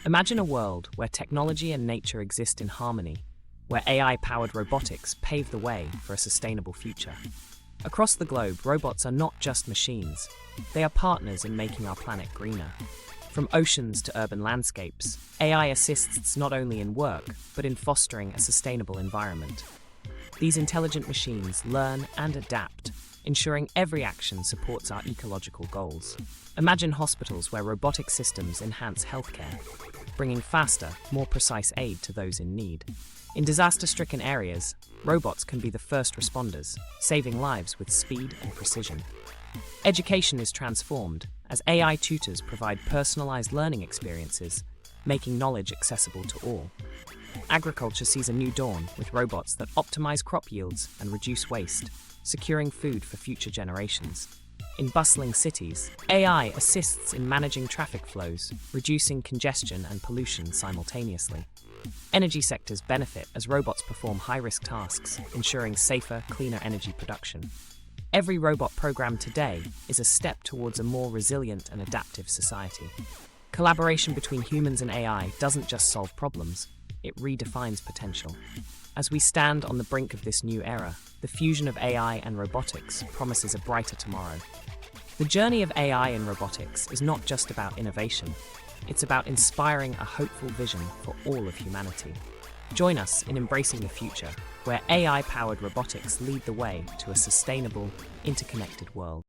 Imagine a world where technology and nature exist in harmony, where AI-powered robotics pave the way for a sustainable future. Across the globe, robots are not just machines. They are partners in making our planet greener. From oceans to urban landscapes, AI assists not only in work, but in fostering a sustainable environment. These intelligent machines learn and adapt, ensuring every action supports our ecological goals. Imagine hospitals where robotic systems enhance healthcare, bringing faster, more precise aid to those in need. In disaster-stricken areas, robots can be the first responders, saving lives with speed and precision. Education is transformed as AI tutors provide personalized learning experiences, making knowledge accessible to all. Agriculture sees a new dawn with robots that optimize crop yields and reduce waste, securing food for future generations. In bustling cities, AI assists in managing traffic flows, reducing congestion and pollution simultaneously. Energy sectors benefit as robots perform high-risk tasks, ensuring safer, cleaner energy production. Every robot program today is a step towards a more resilient and adaptive society. Collaboration between humans and AI doesn't just solve problems, it redefines potential. As we stand on the brink of this new era, the fusion of AI and robotics promises a brighter tomorrow. The journey of AI and robotics is not just about innovation, it's about inspiring a hopeful vision for all of humanity. Join us in embracing the future, where AI-powered robotics lead the way to a sustainable, interconnected world.